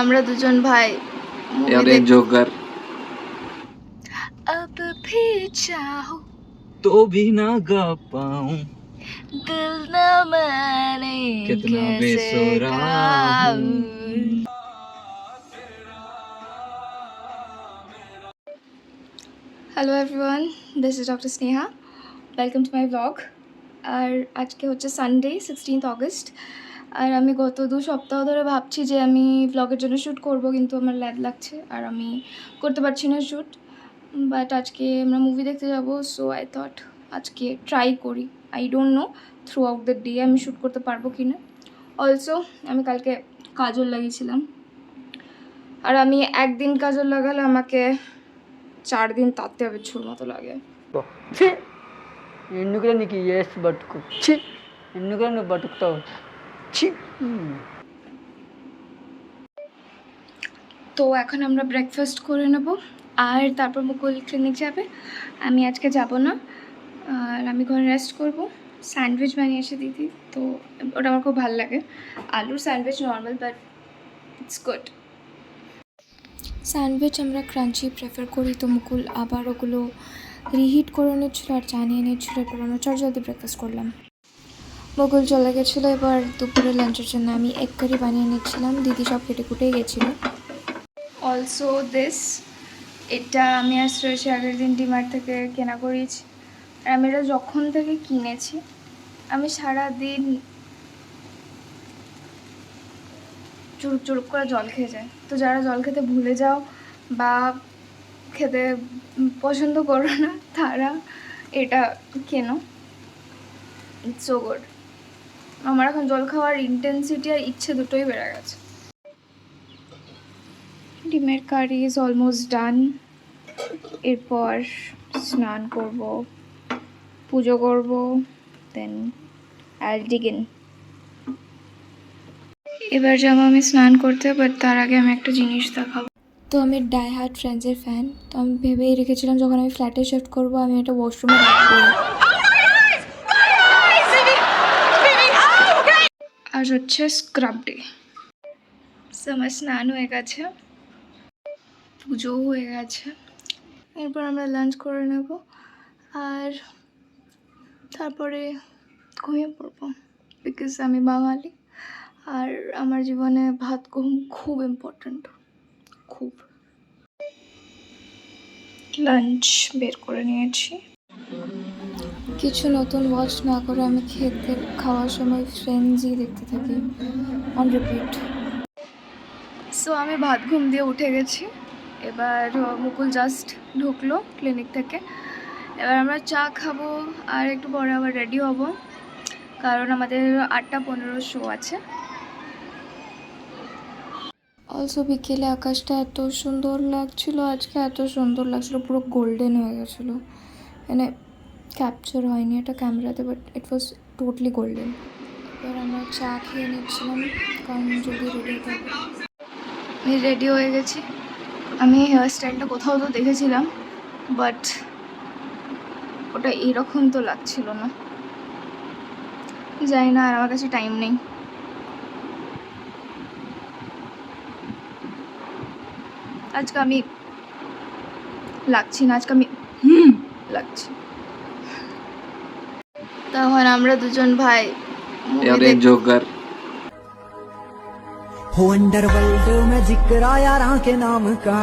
আমরা দুজন ভাই और एक जोकर अब भी चाहो तो भी ना गा पाऊं दिल न माने कितना कैसे बेसुरा गाऊं। Hello everyone, this is doctor Sneha. Welcome to my blog. আর আজকে হচ্ছে সানডে 16th অগস্ট। আর আমি গত 2 সপ্তাহ ধরে ভাবছি যে আমি ব্লগের জন্য শ্যুট করব, কিন্তু আমার ল্যাদ লাগছে আর আমি করতে পারছি না শ্যুট। বাট আজকে আমরা মুভি দেখতে যাব, সো আই থট আজকে ট্রাই করি। I don't know through out the day আমি শ্যুট করতে পারবো কি না। অলসো আমি কালকে কাজল লাগিয়েছিলাম, আর আমি একদিন কাজল লাগালে আমাকে 4 দিন তাতে হবে ছুর মতো লাগে। ఛీ ఎందుకురా నీకు ఏసు బతుకు ఛీ ఎందుకురా నువ్వు బతుకుతావు ఛీ তো এখন আমরা ব্রেকফাস্ট করে নেব, আর তারপর মুকুল ক্লিনিক যাবে। আমি আজকে যাব না, আর আমি ঘরে রেস্ট করব। স্যান্ডউইচ বানিয়েছে দিদি, তো ওটা আমার খুব ভালো লাগে। আলুর sandwich normal, but it's good. Sandwich আমরা ক্রাঞ্চি প্রেফার করি, তো মুকুল আবার ওগুলো রিহিট করে নিচ্ছিলো আর জানিয়ে নিচ্ছিলো। এরপর আমরা জলদি ব্রেকফাস্ট করলাম। মুকুল চলে গেছিলো, এবার দুপুরে লাঞ্চের জন্য আমি এগ কারি বানিয়ে নিচ্ছিলাম। দিদি সব কেটে কুটেই গেছিলো। অলসো দিস, এটা আমি আর শ্রেয়সী আগের দিন ডিমার্ট থেকে কেনা করিয়েছি। আর আমি এটা যখন থেকে কিনেছি আমি সারাদিন চুরুক চুরুক করে জল খেয়ে যায়। তো যারা জল খেতে ভুলে যাও বা খেতে পছন্দ করো না, তারা এটা কেনো, ইটস সো গুড। আমার এখন জল খাওয়ার ইন্টেন্সিটি আর ইচ্ছে দুটোই বেড়ে গেছে। ডিমের কারি ইজ অলমোস্ট ডান। এরপর স্নান করব, পুজো করব, দেন আই ডিগিন। এবার যাবো আমি স্নান করতে, বাট তার আগে আমি একটা জিনিস দেখাবো। তো আমি ডাই হার্ড ফ্রেন্ডসের ফ্যান, তো আমি ভেবেই রেখেছিলাম যখন আমি ফ্ল্যাটে শিফট করবো আমি একটা ওয়াশরুমে রাখবো। আজ হচ্ছে স্ক্রাব ডে। আমার স্নান হয়ে গেছে, পুজোও হয়ে গেছে। এরপর আমরা লাঞ্চ করে নেব, আর তারপরে ঘুমিয়ে পড়বো, বিকজ আমি বাঙালি আর আমার জীবনে ভাত ঘুম খুব ইম্পর্ট্যান্ট, খুব। লাঞ্চ বের করে নিয়েছি। কিছু নতুন ওয়াচ না করে আমি খেতে খাওয়ার সময় ফ্রেন্ডসই দেখতে থাকি অন রিপিট। সো আমি ভাত ঘুম দিয়ে উঠে গেছি। এবার মুকুল জাস্ট ঢুকলো ক্লিনিক থেকে। এবার আমরা চা খাবো আর একটু পরে আবার রেডি হব, কারণ আমাদের 8:15 শো আছে। অলসো বিকেলে আকাশটা এত সুন্দর লাগছিল, আজকে এত সুন্দর লাগছিল, পুরো গোল্ডেন হয়ে গেছিলো। মানে ক্যাপচার হয়নি এটা ক্যামেরাতে, but it was totally golden. এবার আমরা চা খেয়ে নিচ্ছিলাম, কারণ যদি রেডি হতে হবে। আমি রেডি হয়ে গেছি। আমি হেয়ার স্টাইলটা কোথাও তো দেখেছিলাম, বাট ওটা এরকম তো লাগছিল না, জানি না, আর আমার কাছে টাইম নেই। আজকে আমি লাগছি না, আজকে আমি লাগছি। তখন আমরা দুজন ভাই और एक जोकर हो अंडरवर्ल्ड में जिक्र यारा के नाम का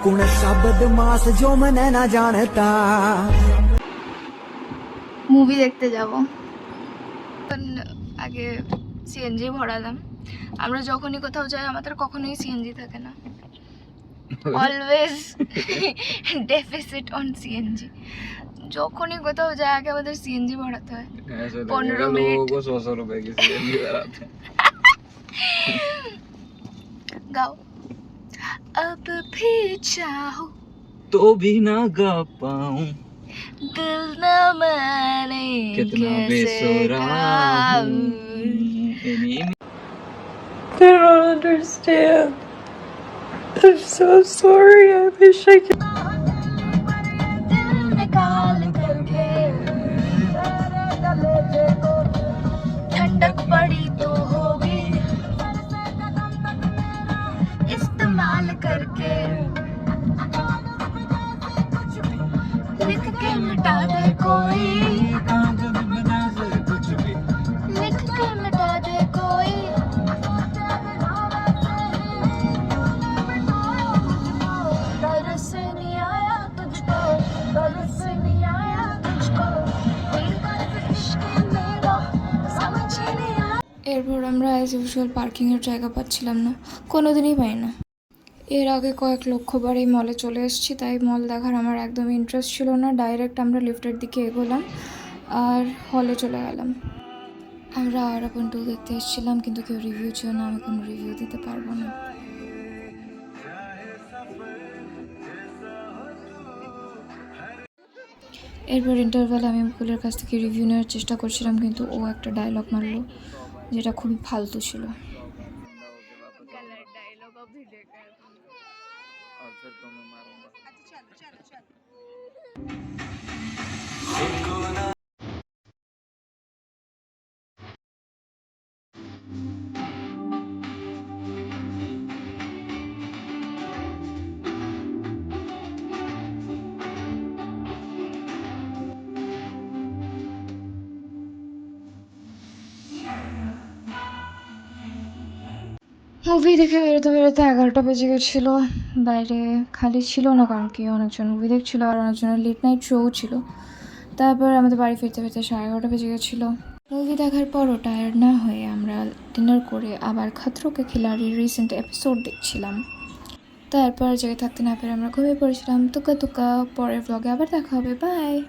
कौन सा बदमाश जो मैंने ना जानता মুভি দেখতে যাব। আগে সিএনজি ভরালাম। আমরা যখনই কোথাও যাই আমাদের কখনোই সিএনজি থাকে না, অলওয়েজ ডেফিসিট অন সিএনজি। যখনই কোথাও যাই আগে আমাদের সিএনজি ভরাতে হয়। 15 মিনিট लोगों को 100 रुपए की सीएनजी कराते हैं। गाओ। अब भी चाहो तो भी ना गा पाऊं दिल न माने कितना कैसे बेसुरा गाऊं। I don't understand. I'm so sorry. I wish I could. ठंडक पड़ी तो होगी তারপর আমরা অ্যাজ ইউজুয়াল পার্কিংয়ের জায়গা পাচ্ছিলাম না, কোনো দিনই পাই না। এর আগে কয়েক লক্ষবার এই মলে চলে এসেছি, তাই মল দেখার আমার একদমই ইন্টারেস্ট ছিল না। ডাইরেক্ট আমরা লিফটের দিকে এগোলাম আর হলে চলে গেলাম। আমরা আরাপন 2 দেখতে এসেছিলাম, কিন্তু কেউ রিভিউ ছিল না, আমি কোনো রিভিউ দিতে পারবো না। এরপর ইন্টারভ্যালে আমি মুকুলের কাছ থেকে রিভিউ নেওয়ার চেষ্টা করছিলাম, কিন্তু ও একটা ডায়লগ মারলো যেটা খুবই ফালতু ছিল। और फिर तो मैं मारूंगा। মুভি দেখে বেরোতে বেরোতে 11টা বেজে গেছিলো। বাইরে খালি ছিল না, কারণ কি অনেকজন মুভি দেখছিল আর অনেকজনের লেট নাইট শোও ছিল। তারপর আমাদের বাড়ি ফিরতে ফিরতে 11:30 বেজে গেছিলো। মুভি দেখার পরও টায়ার্ড না হয়ে আমরা ডিনার করে আবার খতরো কে খিলাড়ির রিসেন্ট এপিসোড দেখছিলাম। তারপর জেগে থাকতে না পেরে আমরা ঘুমিয়ে পড়েছিলাম। তুকা তুকা, পরের ব্লগে আবার দেখা হবে, বাই।